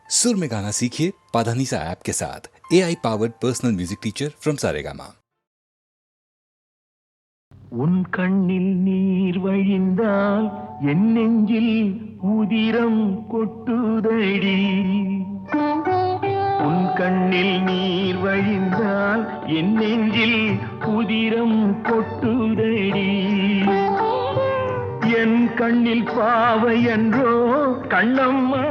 सुर में गाना सीखिए पाधानीसा ऐप के साथ। AI powered personal music teacher from Saregama. உன் கண்ணில் நீர் வழிந்தால் என் நெஞ்சில் உதிரம் கொட்டுதடி. உன் கண்ணில் நீர் வழிந்தால் என் நெஞ்சில் உதிரம் கொட்டுதடி. என் கண்ணில் பாவை என்றோ கண்ணம்மா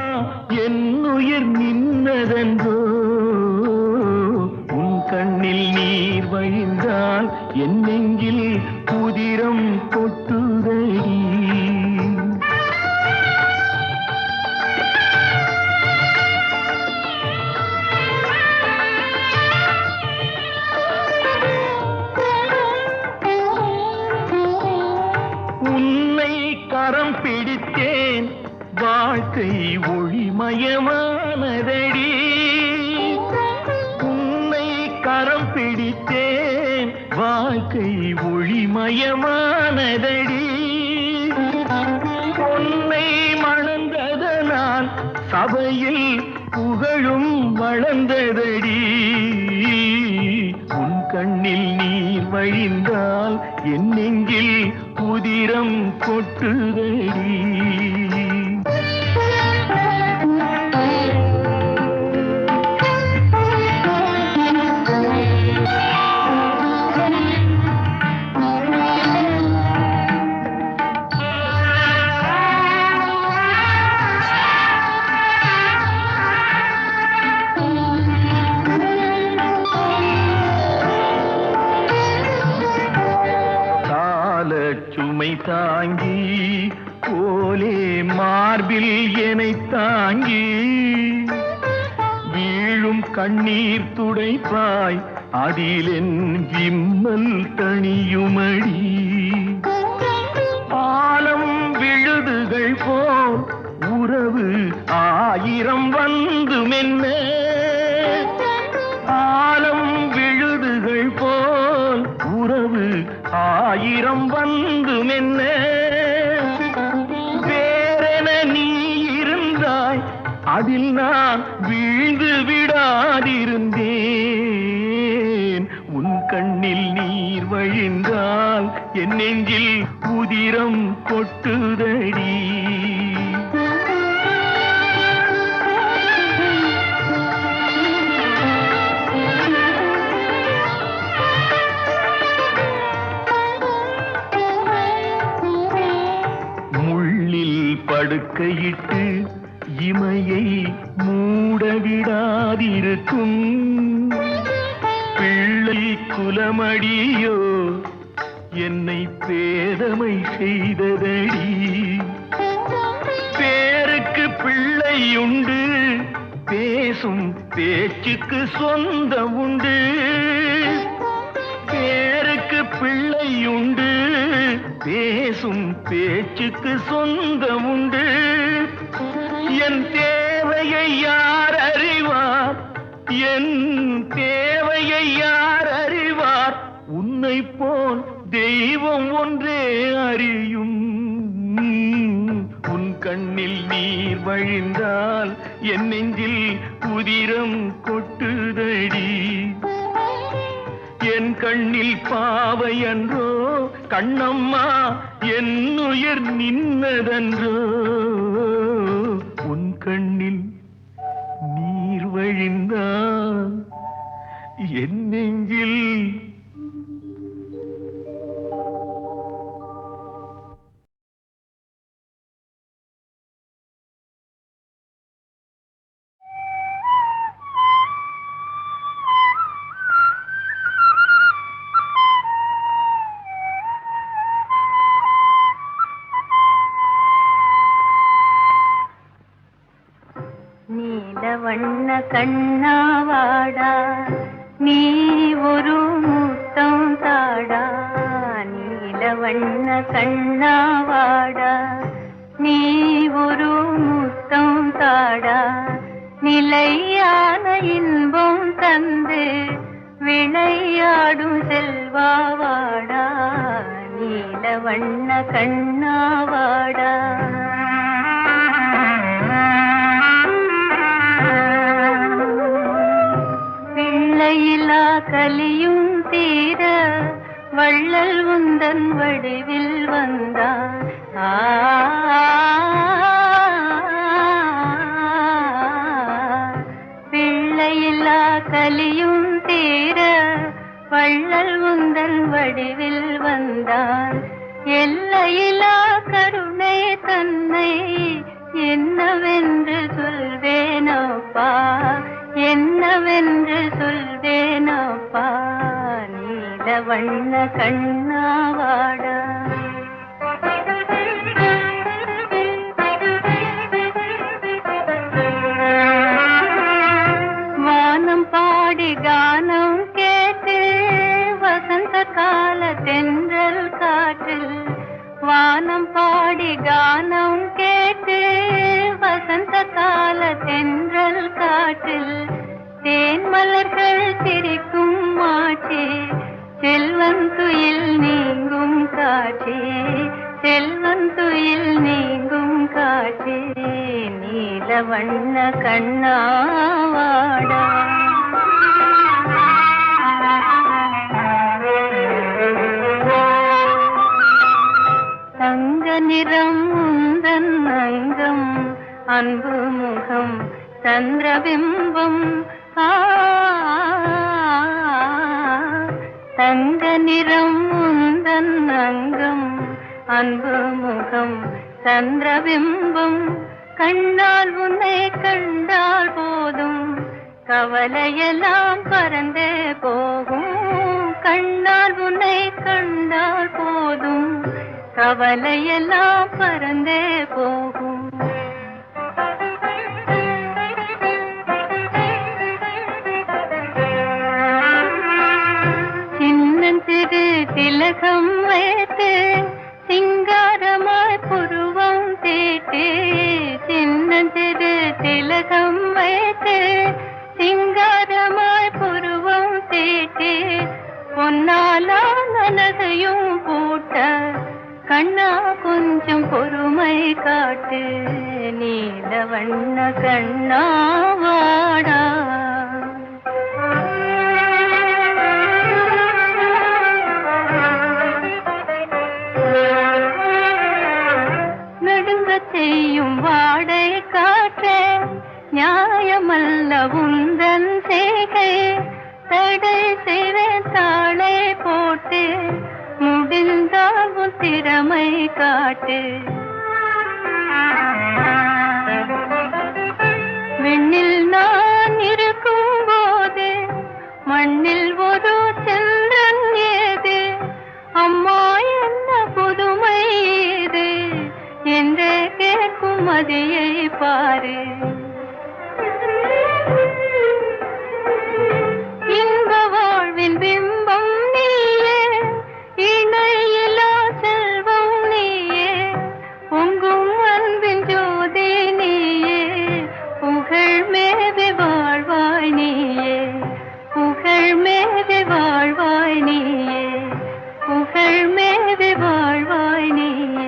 என் உயிர் நின்னதென்றோ. உன் கண்ணில் நீர் வழிந்தால் என் நெஞ்சில் உதிரம் கொட்டுதடி. உன்னை கரம் பிடித்தேன் வாழ்க்கை ஒளிமயமானதடி. உன்னை கரம் பிடித்தேன் வாழ்க்கை ஒளிமயமானதடி. உன்னை மணந்ததனால் சபையில் புகழும் வளர்ந்ததடி. உன் கண்ணில் நீர் வழிந்தால் என் நெஞ்சில் உதிரம் கொட்டுதடி. சுமை தாங்கி போலே மார்பில் என்னை தாங்கி வீழும் கண்ணீர் துடைப்பாய் அதிலென் விம்மல் தணியுமடி. ஆலம் விழுதுகள் போல் உறவு ஆயிரம் வந்து மென்ன. ஆலம் விழுதுகள் போல் உறவு ஆயிரம் வந்து மென்ன. வேறென நீ இருந்தாய் அதில் நான் வீழ்ந்து விடாதிருந்தேன். உன் கண்ணில் நீர் வழிந்தால் என் நெஞ்சில் உதிரம் கொட்டுதடி. படுக்கையிட்டு இமையை மூடவிடாதிருக்கும் பிள்ளை குலமடியோ என்னை பேதமை செய்ததடி. பேருக்கு பிள்ளை உண்டு பேசும் பேச்சுக்கு சொந்தம் உண்டு. பேருக்கு பிள்ளை உண்டு பேசும் பேச்சுக்கு சொந்தம் உண்டு. என் தேவையை யார் அறிவார், என் தேவையை யார் அறிவார். உன்னை போல் தெய்வம் ஒன்றே அறியும். உன் கண்ணில் நீர் வழிந்தால் என் நெஞ்சில் உதிரம் கொட்டுதடி. என் கண்ணில் பாவை அன்றோ கண்ணம்மா என் உயிர் நின்னதன்றோ. உன் கண்ணில் நீர் வழிந்தால் என் நெஞ்சில் வண்ண கண்ணாவாடா நீ ஒரு முத்தம் தாடா. நீல வண்ண கண்ணாவாடா நீ ஒரு முத்தம் தாடா. நிலையான இன்பம் தந்து விளையாடும் செல்வாவாடா. நீல வண்ண கண்ணாவாடா. கலியும் தீர வள்ளல் உந்தன் வடிவில் வந்தான். பிள்ளையில்லா கலியும் தீர வள்ளல் உந்தன் வடிவில் வந்தான். எல்லையில்லா கருணை தன்னை என்னவென்று சொல்வேனப்பா, என்னவென்று சொல்வேனப்பா. நீல வண்ண கண்ணாவாடா, வானம் பாடி கானம் கேட்டு வசந்த கால தென்றல் காற்றில், வானம் பாடி கானம் கேட்டு வசந்த கால தென்றல் காற்றில் தேன் மலர்கள் சிரிக்கும் மாற்றி செல்வன் துயில் நீங்கும் காட்சி, செல்வன் துயில் நீங்கும் காட்சி. நீல வண்ண கண்ணாவாடா, தங்க நிறம் உந்தன் அங்கம், அன்பு முகம் சந்திரபிம்பம். தங்க நிறம் உந்தன் அங்கம், அன்பு முகம் சந்திரபிம்பம். கண்ணால் உன்னை கண்டால் போதும் கவலையெல்லாம் பறந்தே போகும். கண்ணால் உன்னை கண்டால் போதும் கவலையெல்லாம் பறந்தே போகும். சின்னஞ்சிறு திலகம் வைத்து சிங்காரமாய் புருவம் தீட்டு, சின்னஞ்சிறு திலகம் வைத்து சிங்காரமாய் புருவம் தீட்டு, பொன்னாலா நனகையும் பூட்ட கண்ணா கொஞ்சம் பொறுமை காட்டு. நீல வண்ண கண்ணாவாடா, நடுங்க செய்யும் வாடை காற்றே நியாயமல்ல உந்தன் செய்கை. தடை செய்வேன் தாளை போட்டு முடிந்தால் உன் திறமை காட்டு. விண்ணில் நான் இருக்கும் போது மண்ணில் ஒரு சந்திரன் ஏது, அம்மா என்ன புதுமை இது என்றே கேட்கும் மதியை பாரு. இன்ப வாழ்வின் பிம்பம் நீயே, இணையிலா செல்வம் நீயே, பொங்கும் அன்பின் ஜோதி நீயே, புகழ் மேவி வாழ்வாய் நீயே, புகழ் மேவி வாழ்வாய் நீயே, புகழ் மேவி வாழ்வாய் நீயே.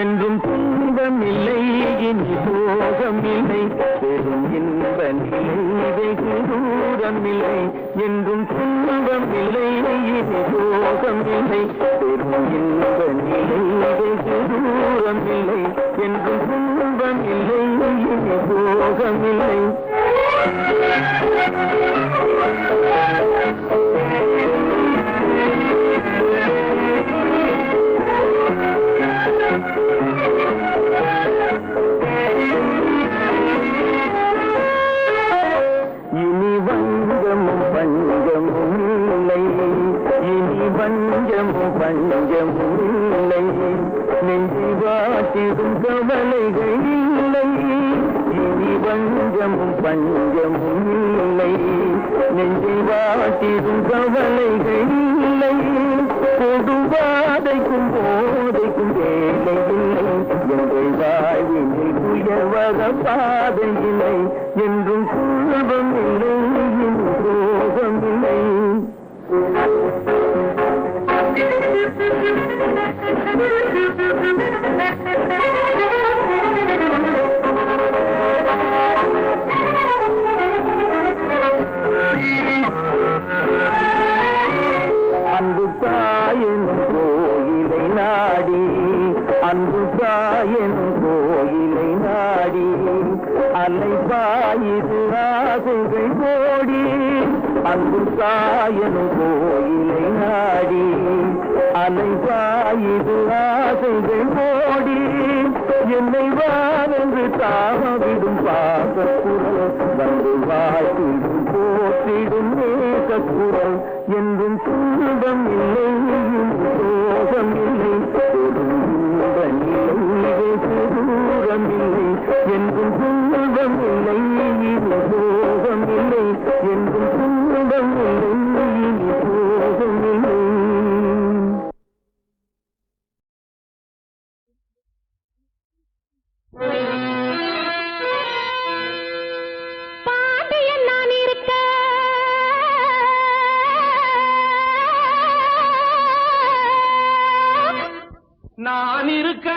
என்றும் துன்பமில்லை இனி சோகமில்லை, பெரும் இன்ப நிலை வெகு தூரமில்லை. என்றும் துன்பமில்லை இனி சோகமில்லை, பெரும் இன்ப நிலை வெகு தூரமில்லை. என்றும் துன்பமில்லை இனி சோகமில்லை. இனி வங்கமும் பஞ்சமும் இல்லை, இனி பஞ்சமும் பஞ்சமும் இல்லை, நெஞ்சி வாட்டிடும் கவலைகள் இல்லை. இனி பஞ்சமும் பஞ்சமும் இல்லை, நெஞ்சி வாட்டிடும் கவலைகள் இல்லை. கொடுவாதைக்கும் போதைக்கும் வேலை இல்லை, எங்கள் வாழ்வினில் உயர்வத பாதை இல்லை. என்றும் துன்பம் இல்லை, ரோகம் இல்லை. அன்பு தாயெனும் கோயிலை நாடி, அன்பு தாயெனும் கோயிலை நாடி, அலை பாயுது ஆசைகள் கோடி. அன்பு தாயெனும் கோயிலை நாடி, அலை பாயுது ஆசைகள் கோடி. என்னை வாவென்று தாவிடும் பாசக்குரல், வந்து வாழ்த்திடும் போற்றிடும் நேசக்குரல். என்றும் துன்பம் இல்லை, சோகம் இல்லை, தூரம் இல்லை. என்றும் துன்பம் இல்லை, சோகம் இல்லை. என்றும் துன்பம் இல்லை, சோகம் இல்லை. பாண்டியன் நான் இருக்க, நான் இருக்க,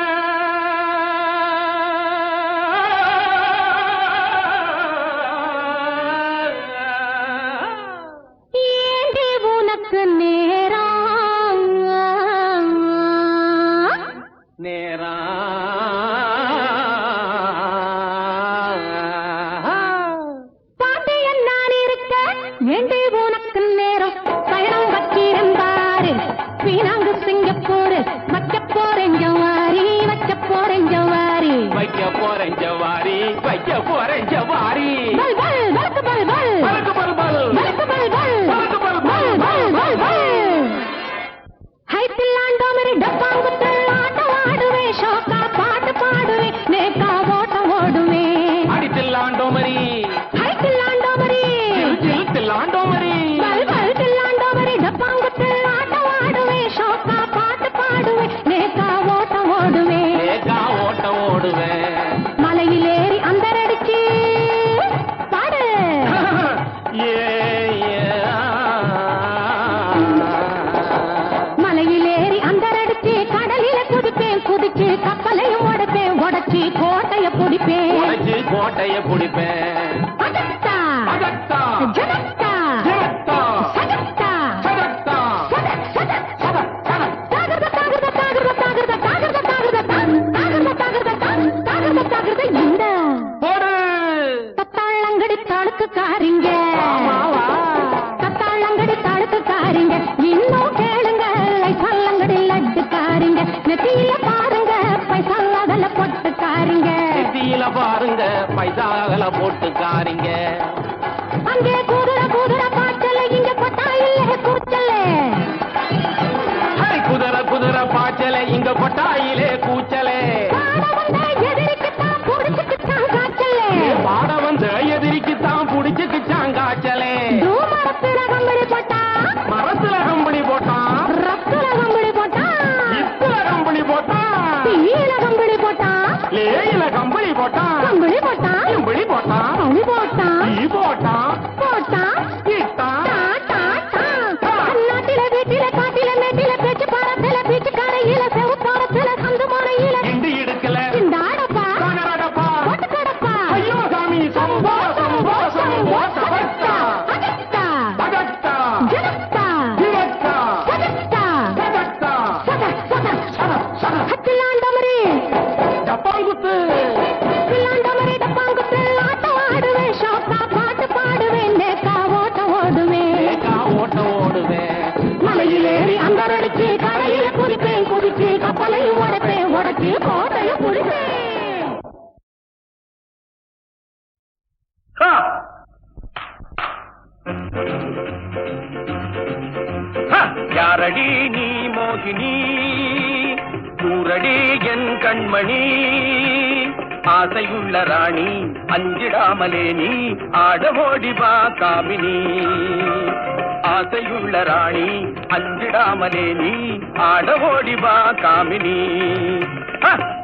ஏண்டி உனக்கு நேரம் நேரா பாண்டியன் நான் இருக்க, ஏண்டி உனக்கு நேரம். பயணம் வச்சிருந்தாரு வீணாங்கு சிங்கப்பூர், வைக்க போறேன் ஜவாரி, வைக்க போறேன் ஜவாரி. வைக்க போறேன் ஜவாரி, வைக்க போறேன் ஜவாரி. பல் பல் வழக்கு பல் பல் பறக்கு பல் பல், வழக்கு பல் பல் பறக்கு பல் பல் பல். பல் பல் பல். ஹைத்தில்லாண்டோ மரி டப்பாங்குத்து ஆட்டம் ஆடுவே, ஷோக்கா பாட்டு பாடுவே, நேக்கா ஓட்டம் ஓடுவே. அடித்தில்லாண்டோ மரி, ஹைத்தில்லாண்டோ மரி தில்லாண்டோ மரி. பல் பல் தில்லாண்டோ மரி டப்பாங்குத்து ஆட்டம் ஆடுவே, ஷோக்கா பாட்டு பாடுவே, நேக்கா ஓட்டம் ஓடுவே. ஏகா ஓட்டம் ஓடுவேன். மலையிலேறி அந்தரடிச்சு பாடு. மலையிலேறி அந்தரடிச்சு கடலில குதிப்பேன், குதிச்சு கப்பலையும் உடைப்பேன், உடைச்சு கோட்டைய பிடிப்பேன். உடைச்சு கோட்டைய பிடிப்பேன். அகத்தா அகத்தா, ஜனத்தா ஜனத்தா, சகத்தா சதத்தா, சத சத தாகிருத தாகிருத தாகிருத தாகிருத தாகிருத தாகிருத தாகிருத தாகிருத தாகிருத தாகிருத இந்த போடு. தத்தாளங்கடி தாளுக்குக்காரிங்க, தத்தாளங்கடி தாளுக்குக்காரிங்க. இன்னும் கேளுங்க பல்லங்கடி லட்டுக்காரிங்க, நெத்தியில பாருங்க பைசால பொட்டுக்காரிங்க. நெத்தியில பாருங்க பைசாகல போட்டுக்காரிங்க. அங்கே குதிரை குதிரை பாய்ச்சல, இங்க கொட்டா இல்ல கூச்சல. குதிரை குதிரை பாய்ச்சல, இங்க கொட்டாயிலே கூச்சலே. பாட வந்த எதிரிக்குத்தான் புடிச்சுக்குத்தான் காய்ச்சலே. பாட வந்த எதிரிக்குத்தான் புடிச்சுக்குச்சான் காய்ச்சலே. மரத்துல கம்பளி போட்டா, மரத்துல கம்பளி போட்டான், ரத்துல கம்பளி போட்டா, இத்துல கம்பளி போட்டான், தீயில கம்பளி போட்டா, லேயில கம்பளி போட்டான், கம்பளி போட்டா, கம்பளி போட்டான், கம்பளி போட்டா, ஈ போட்டான், போட்டா இட்டான். டா டா டா. அந்நாட்டில வீட்டில காட்டில மேட்டில பேச்சு பாரத்தில பீச்சு கரையில செவுப்பாரத்தில சந்து மறையில இண்டு இடுக்கல, சிந்தாடப்பா காணராடப்பா, போட்டு கடப்பா. ஐயோ சாமி சம்போ சம்போ சம்போ சபத்தா, அகத்தா பகத்தா, ஜனத்தா ஜிவத்தா, சதத்தா சதத்தா, சத சத சத சத. ஹத்திலாண்டமரி டப்பாங்குத்து, ஹத்திலாண்டமரி டப்பாங்குத்து ஆட்டம் ஆடுவே, ஷோக்கா பாட்டு பாடுவேன், நேக்கா ஓட்டம் ஓடுவேன். ஏகா ஓட்டம் ஓடுவேன். மலையிலேறி அந்தரடிச்சு கரையில குதிப்பேன், குதிச்சு கப்பலையும் உடைப்பேன், உடைச்சு கோட்டையும் பிடிப்பேன். ஹா! ஹா! யாரடி நீ மோகினி கூரடி என் கண்மணி ஆசையுள்ள ராணி அஞ்சிடாமலே நீ ஆடவோடி வா காமினி ஆசையுள்ள ராணி அஞ்சிடாமலே நீ ஆடவோடி வா காமினி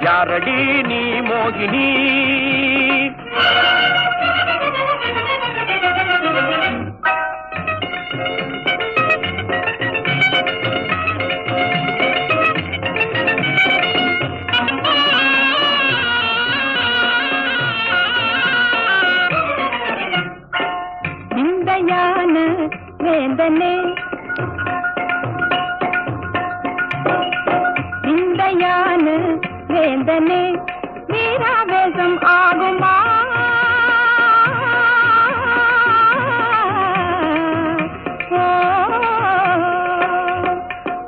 யாரடி நீ மோகினி வேந்தனே விந்தையான வேந்தனே வீராவேசம் ஆகுமா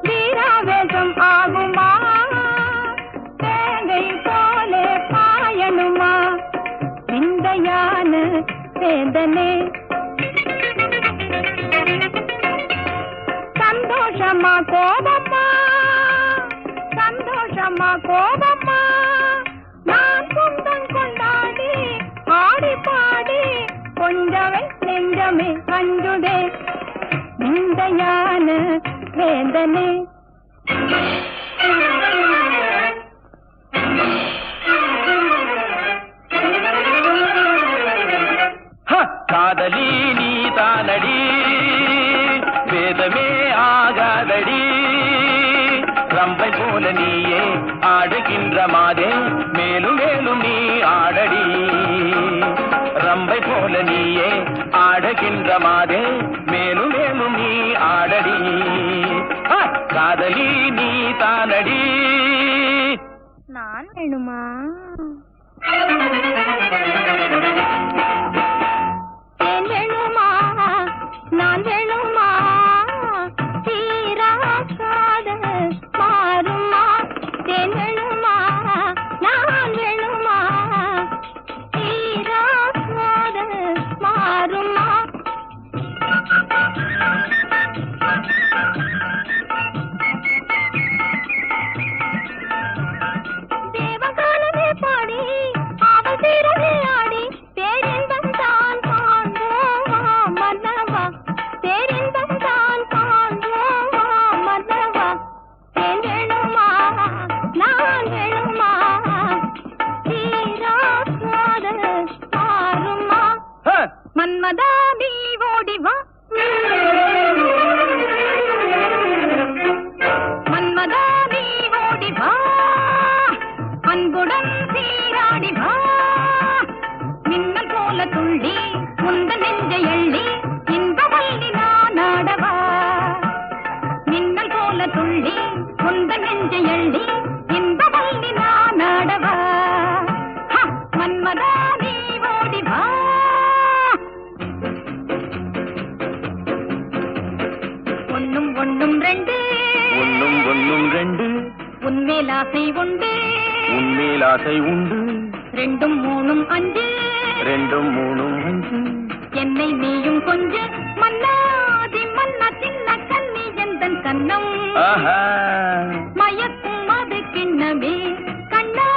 வீராவேசம் ஆகுமா தேங்கை போலே பாயணுமா விந்தையான வேந்தனே சந்தோஷமா கோபமா சந்தோஷமா கோபமா நான் சொந்தம் கொண்டாடி ஆடி பாடி கொஞ்சமே நெஞ்சமே அஞ்சுதே விந்தையான வேந்தனே காதலி நீ தானடி வேதமே ஆகாதடி ரம்பை போல நீயே ஆடுகின்ற மாதே மேலும் மேலும் நீ ஆடடி ரம்பை போல நீயே ஆடுகின்ற மாதே மேலும் மேலும் நீ ஆடடி காதலி நீ தானடி நான் வேணுமா வேணுமா நான் வேணுமா தீராக்காத மாறுமா தேன் வேணுமா நான் வேணுமா தீராக்காத மாறுமா தேவகானமே பாடி அவள் தீரவே ஆடி பேரின்பம் தான் காண்போமா மன்னவா பேரின்பம் தான் காண்போமா மன்னவா தேன் வேணுமா நான் வேணுமா தீராக்காத மாறுமா மன்மதா நீ ஓடி வா மன்மதா நீ ஓடி வா அன்புடன் சீராடி வா மின்னல் போல துள்ளி முந்த நெஞ்சை எள்ளி இன்பவல்லி நான் ஆடவா மின்னல் போல துள்ளி முந்த நெஞ்சை எள்ளி இன்பவல்லி நான் ஆடவா மன்மதா நீ ஓடி வா ஒன்னும் ஒன்னும் ரெண்டு ஒன்னும் ஒன்னும் ரெண்டு உன்மேல் ஆசை உண்டு உன்மேல் ஆசை உண்டு ரெண்டும் மூணும் அஞ்சு ரெண்டும் மூணும் அஞ்சு என்னை நீயும் கொஞ்ச மன்னாதி மன்னா சின்ன கண்ணி எந்தன் கண்ணம் மயக்கும் அது கிண்ணமே கண்ணா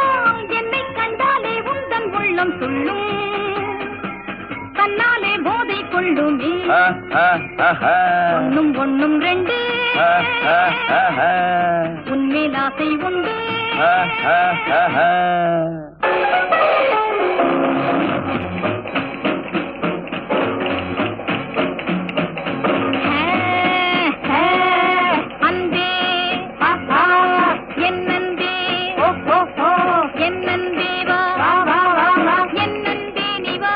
என்னை கண்டாலே உந்தன் உள்ளம் துள்ளும் கண்ணாலே போதை கொள்ளுமே ஒன்னும் ஒன்னும் ரெண்டு உன்மேல் ஆசை உண்டு அன்பே என்னன்பே என்னன்பே வா என்னன்பே நீ வா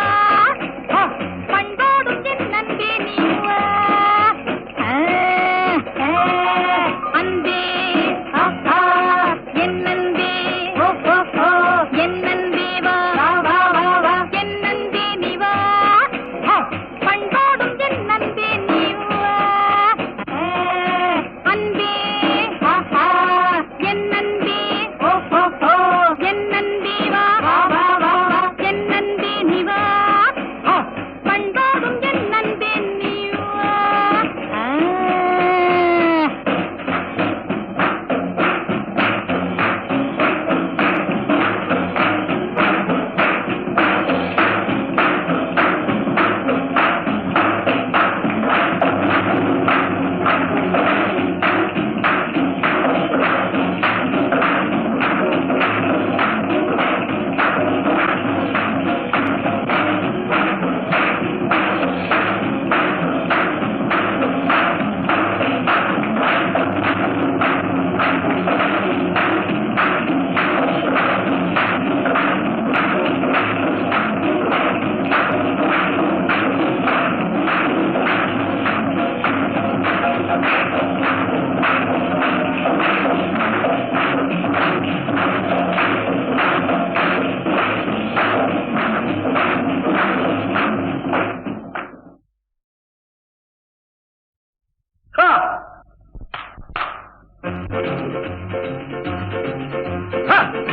பண்பாடும் என்னன்பே நீ வா அன்பே என்னன்பே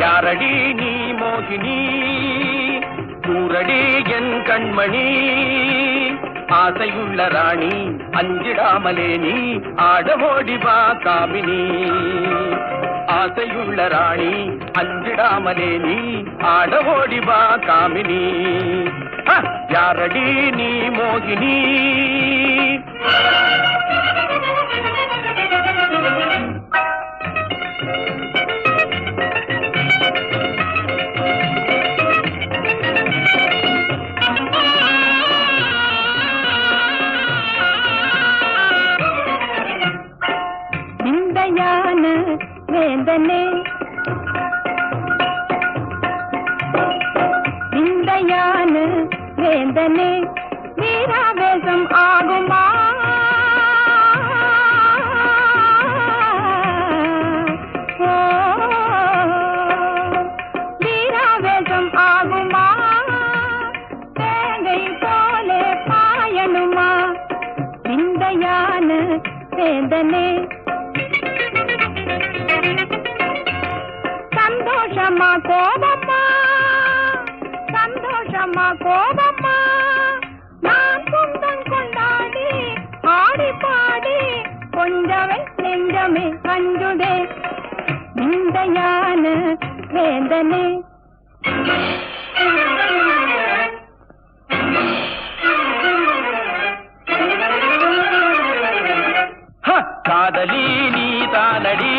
யாரடி நீ மோகினி கூரடி என் கண்மணி ஆசையுள்ள ராணி அஞ்சிடாமலே நீ ஆடவோடிவா காமினி ஆசையுள்ள ராணி அஞ்சிடாமலே நீ ஆடவோடிவா காமினி யாரடி நீ மோகினி வேந்தனே விந்தையான வேந்தனே வீராவேசம் ஆகுமா வீராவேசம் ஆகுமா தேங்கை போலே பாயணுமா விந்தையான வேந்தனே சந்தோஷமா கோபமா சந்தோஷமா கோபமா நான் சொந்தம் கொண்டாடி ஆடி பாடி கொஞ்சமே நெஞ்சமே கஞ்சுதே விந்தையான வேந்தனே காதலி நீ தானடி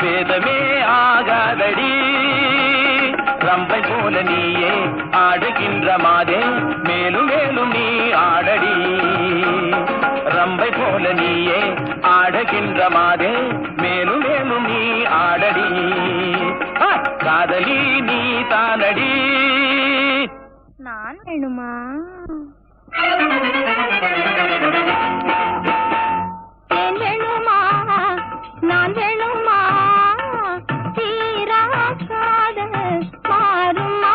வேதமே ஆகாதடி ரம்பை போல நீயே ஆடுகின்ற மாதே மேலும் மேலும் நீ ஆடடி ரம்பை போல நீயே ஆடுகின்ற மாதே மேலும் மேலும் நீ ஆடடி காதலி நீ தானடி நான் வேணுமா வேணுமா நான் வேணுமா தீரா காதல் மாறுமா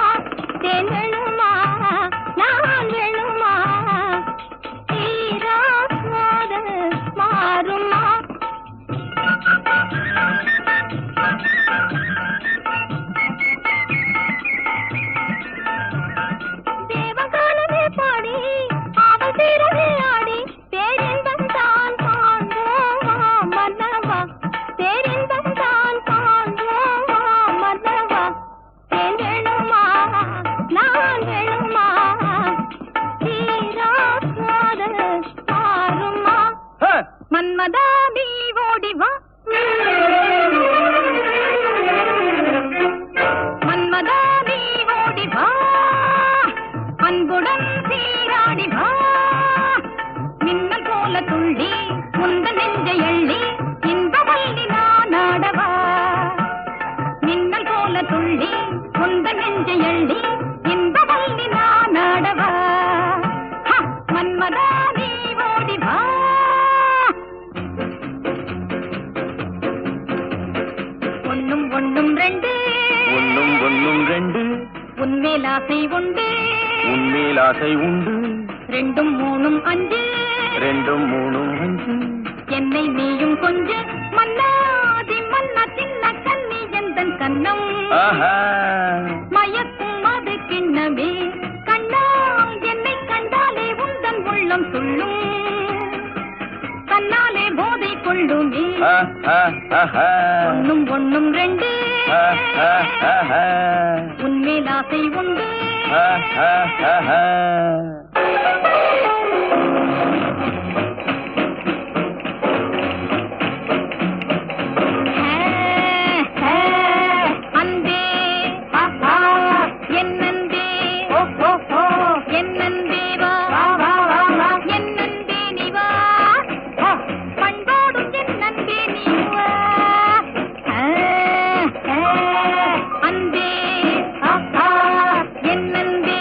தேன் வேணுமா நான் வேணுமா தீரா காதல் மாறுமா தேவகானமே பாடி அவள் தீரவே ஆடி பேரின்பம் தான் காண்போமா மன்னவா பேரின்பம் தான் காண்போமா மன்னவா தேன் வேணுமா நான் வேணுமா தீரா காதல் மாறுமா மன்மதா நீ ஓடி வா மன்மதா நீ ஓடி வா அன்புடன் சீராடி வா மின்னல் போல துள்ளி முந்த நெஞ்சை எள்ளி இன்பவல்லி நான் ஆடவா மின்னல் போல துள்ளி முந்த நெஞ்சை எள்ளி இன்பவல்லி நான் ஆடவா மன்மதா நீ ஓடி வா ஒன்னும் ஒன்னும் ரெண்டு ஒன்னும் ஒன்னும் ரெண்டு உன்மேல் ஆசை உண்டு உன்மேல் ஆசை உண்டு ரெண்டும் மூணும் அஞ்சு ரெண்டும் மூணும் அஞ்சு என்னை நீயும் கொஞ்சு மன்னாதி மன்னா சின்ன கண்ணி எந்தன் கண்ணம் மயக்கும் அது கிண்ணமே கண்ணா என்னை கண்டாலே உந்தன் உள்ளம் துள்ளும் கண்ணாலே போதை கொள்ளுமே ஒன்னும் ஒன்னும் ரெண்டு உன்மேல் ஆசை உண்டு அன்பே என்னன்பே என்னன்பே வா என்னன்பே நீ வா பண்பாடும் என்னன்பே நீ வா அன்பே என்னன்பே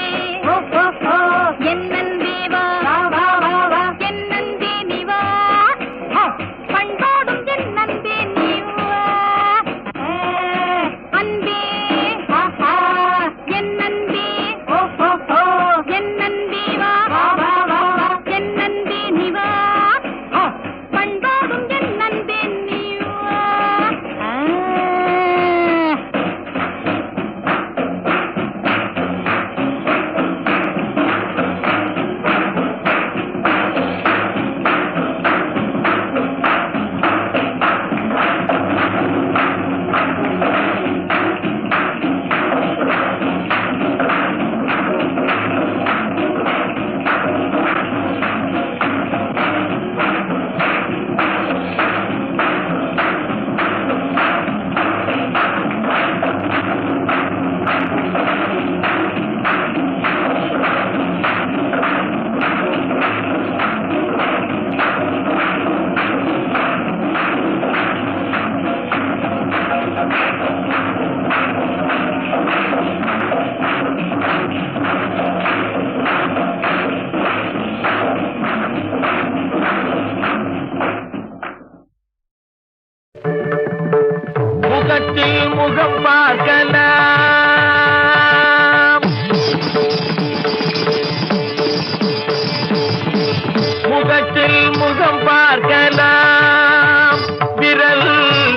முகம் பார்க்கலாம். முகத்தில் முகம் பார்க்கலாம். விரல்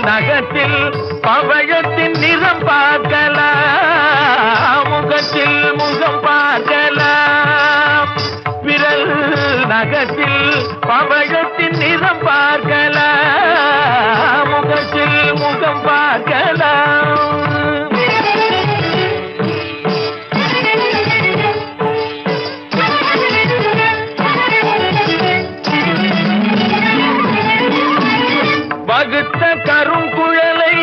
நகத்தில் பவழத்தின் நிறம் பார்க்கலாம். முகத்தில் முகம் பார்க்கலாம். விரல் நகத்தில் பவழத்தின் நிறம் பார்க்கலாம். முகத்தில் முகம் பார்க்கலாம். வகுத்த கருங்குழலை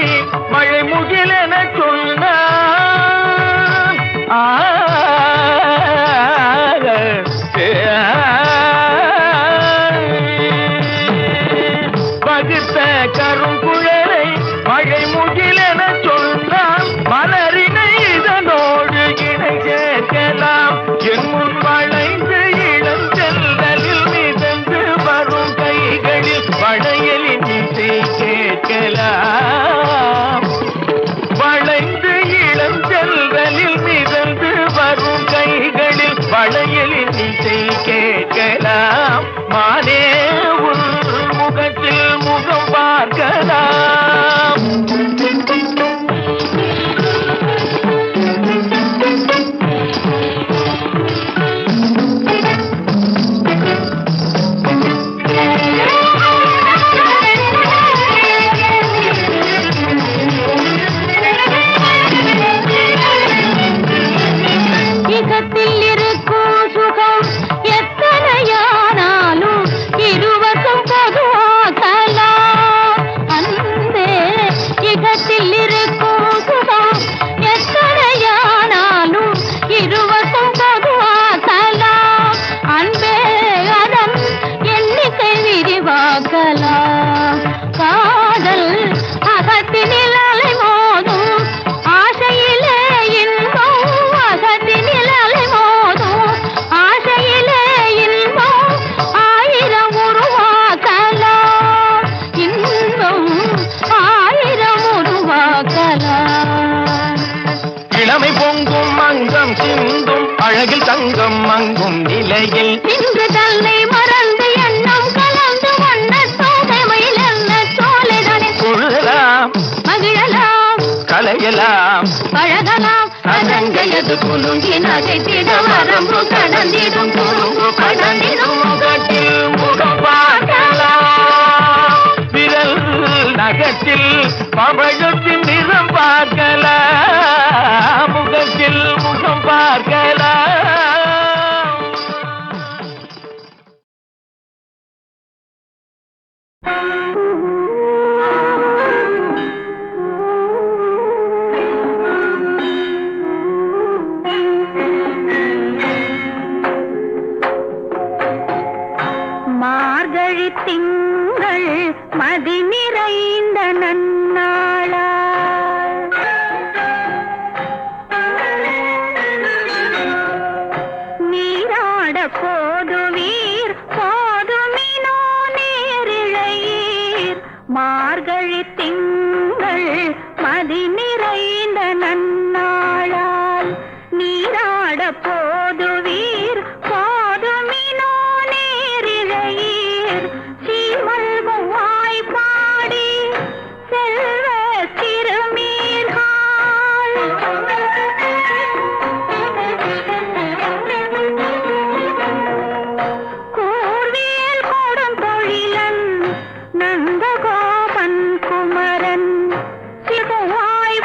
மழை முகிலென சொன்னான். வகுத்த கருங்குழலை மழை முகிலென சொன்னான். மலரினை இதனோடு இணை சேர்க்கலாம். என் முன் வளைந்து இளஞ்செல்லலில் மிதந்து வரும் கைகளில் வளையலின் இசை கேட்கலாம். வளைந்து இளஞ்செல்லலில் மிதந்து வரும் கைகளில் வளையலின் இசை கேட்கலாம். மானே உன் முகத்தில் முகம் பார்க்கலாம். இகத்தில் இருக்கும் சுகம் எத்தனையானாலும் இருவரும் பொதுவாக்கலாம். அன்பே இகத்தில் இருக்கும் சுகம் எத்தனையானாலும் இருவரும் பொதுவாக்கலாம். அன்பே அதன் எண்ணிக்கை விரிவாக்கலாம். காதல் அகத்தினில் அலை மோதும் ஆசையிலே இன்பம். அகத்தினில் அலை மோதும் ஆசையிலே இன்பம். ஆயிரம் உருவாக்கலாம். இன்பம் ஆயிரம் உருவாக்கலாம். இளமை பொங்கும் அங்கம் சிந்தும் அழகில் தங்கம் மங்கும் நிலையில் இன்று தன்னை மறந்து எண்ணம் கலந்து வண்ண தோகைமையில் என்ன சோலைதானே கொள்ளலாம் மகிழலாம் கலையலாம் பழகலாம். அதங்கையது குலுங்கி நகைத்திட வரம்பு கடந்திடும் குறும்பு கடந்திடும் முகத்தில் முகம் பார்க்கலாம். விரல் நகத்தில் பவழத்தின் நிறம் பார்க்கலாம். முகத்தில் முகம் பார்க்கலாம். மார்கழி திங்கள் மதி நிறைந்த நன்னாளா. நீராட போதுவீர் போதுமினோ நேரிழையீர். மார்கழி திங்கள் மதி நிறைந்த நன்னாளால் நீராட போதுவீர் போதுமினோ நேரிழையீர். சீமல்கும் வாய்ப்பாடி செல்வ திருமீர்காள். கூர்வேல் கொடுந்தொழிலன் நந்தகோபன் குமரன் சிறுவாய்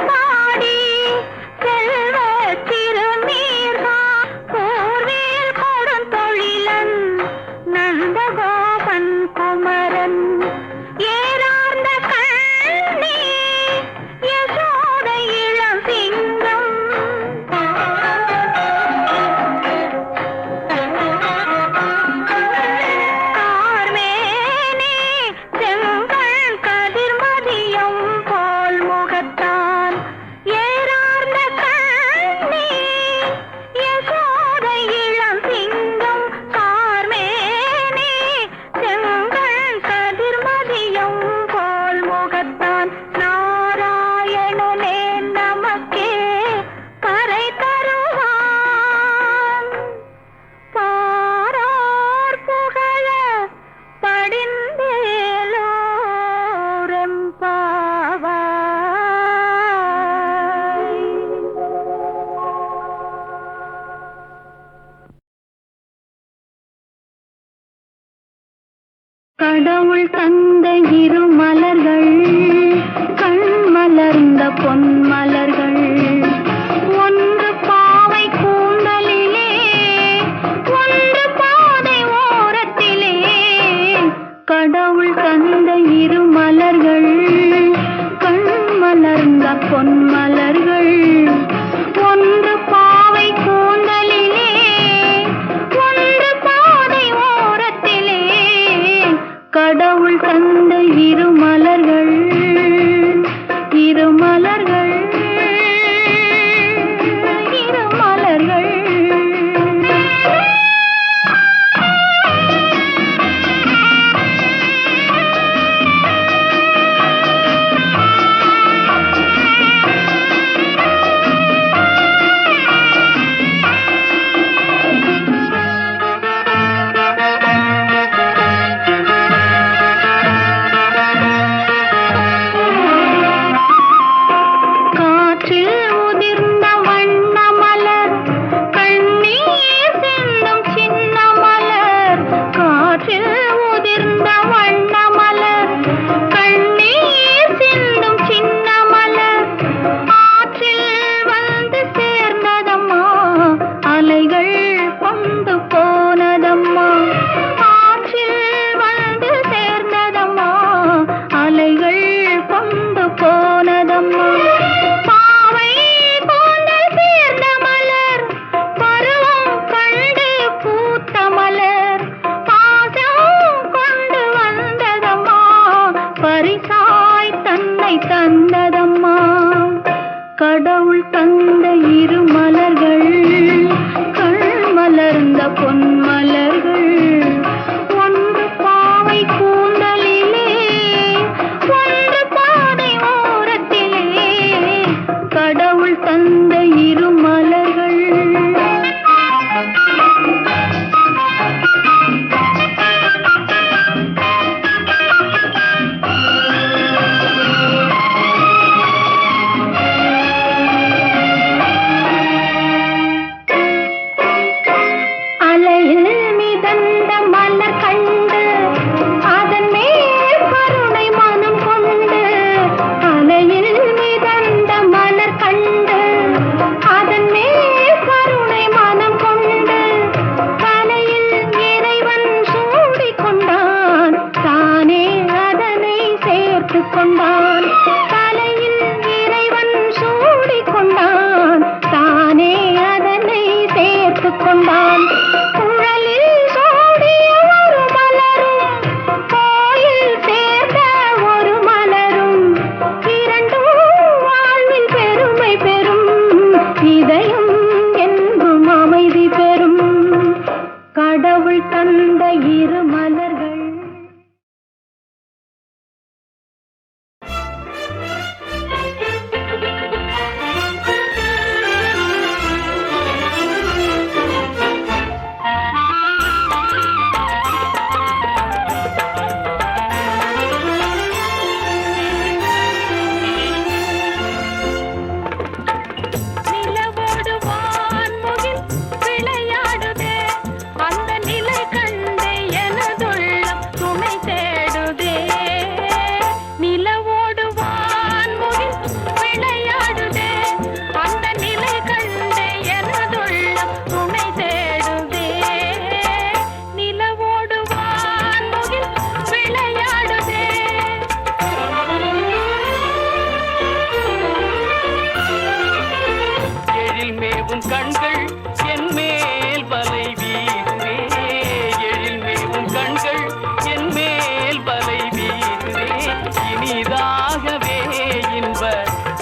கடவுள் தந்த இரு மலர்கள் கண் மலர்ந்த பொன் மலர்கள் ஒன்று பாவை கூந்தலிலே ஒன்று பாதை ஓரத்திலே கடவுள் தந்த இரு மலர்கள் கண் மலர்ந்த பொன் மலர்கள் ஒன்று பாவை கூந்தலிலே ஒன்று பாதை ஓரத்திலே கடவுள் தந்த இரு மலர்கள் இரு மலர்கள் இரு மலர்கள் காற்றில் உதிர்ந்த வண்ண மலர் கண்ணீர் சிந்தும் சின்ன மலர் காற்றில் உதிர்ந்த வண்ண மலர் கண்ணீர் சிந்தும் சின்ன மலர் ஆற்றில் வந்து சேர்ந்ததம்மா அலைகள் கொண்டு போனதம்மா ஆற்றில் வந்து சேர்ந்ததம்மா அலைகள் கொண்டு போனதம்மா பாவை கூந்தல் சேர்ந்த மலர் பருவம் கண்டு பூத்த மலர் பாசம் கொண்டு வந்ததம்மா பரிசாய் தன்னை தந்ததம்மா கடவுள் தந்த இரு மலர்கள் கண் மலர்ந்த பொன் மலர்கள் ஒன்று பாவை கூந்தலிலே ஒன்று பாதை ஓரத்திலே கடவுள் தந்த இரு மலர்கள் அலையில் மிதந்த மலர் கண்டு அதன் மேல் கருணை மனம் கொண்டு அலையில் மிதந்த மலர் கண்டு அதன் மேல் கருணை மனம் கொண்டு தலையில் இறைவன் சூடிக் கொண்டான் தானே அதனை சேர்த்து கொண்டான் தலையில் இறைவன் சூடிக் கொண்டான் தானே அதனை சேர்த்து கொண்டான் குழலில் சூடிய ஒரு மலரும் கோயில் சேர்ந்த ஒரு மலரும் இரண்டும் வாழ்வில் பெருமை பெறும் இதயம் என்றும் அமைதி பெறும் கடவுள் தந்த இரு மலர்கள் நிலவோடு வான்முகில் விளையாடுதே அந்த நிலை கண்டு எனதுள்ளம் துணை தேடுதே நிலவோடு வான்முகில் விளையாடுதே அந்த நிலை கண்டு எனதுள்ளம் துணை தேடுதே நிலவோடு வான்முகில் விளையாடுதே எழில் மேவும் கண்கள் என் மேல் வலை வீசுதே எழில் மேவும் கண்கள் என் மேல் வலை வீசுதே இனிதாகவே இன்ப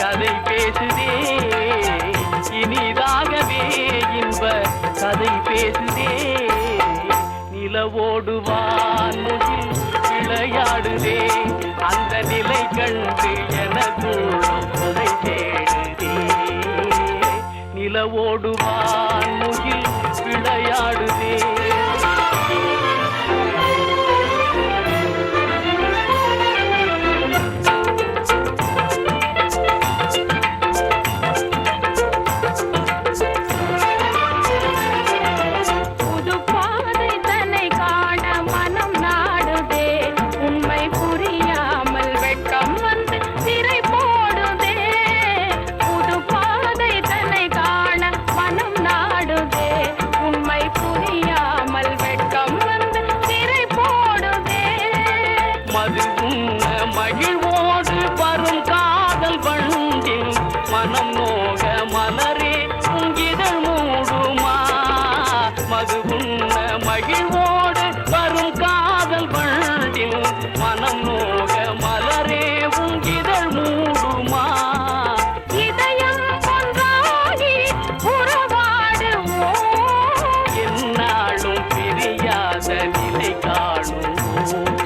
கதை பேசுதே இனிதாகவே இன்ப கதை பேசுதே நிலவோடு வான்முகில் விளையாடுதே அந்த நிலை கண்டு எனக்குள்ளும் துணை தேடுதே நிலவோடு வான்முகில் விளையாடுதே புது பாதை தன்னை காண மனம் நாடுதே அது உண்ண மகிழ்வோடு வரும் காதல் வண்டில் மனம் நோக மலரே உங்கிதழ் மூடுமா மது உண்ண மகிழ்வோடு வரும் காதல் வண்டில் மனம் நோக மலரே உங்கிதழ் மூடுமா இதயம் ஒன்றாகி உறவாடுவோம் எந்நாளும் பிரியாத நிலை காணுவோம்